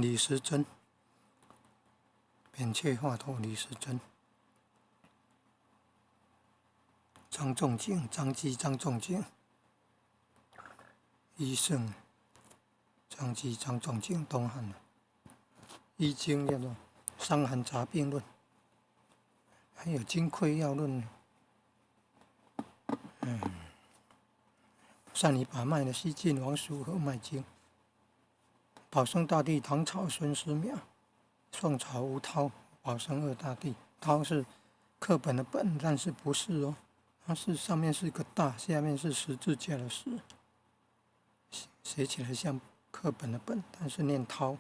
李时珍，扁鹊华佗李时珍。张仲景，张基张仲景。医圣，张基张仲景，东汉的。医经叫做《伤寒杂病论》，还有《金匮要论》。善于把脉的西晋王叔和脉经。保生大帝唐朝孙思邈，宋朝吴涛，保生二大帝。涛是课本的本，但是不是哦，它是上面是个大，下面是十字架的十，写起来像课本的本，但是念涛。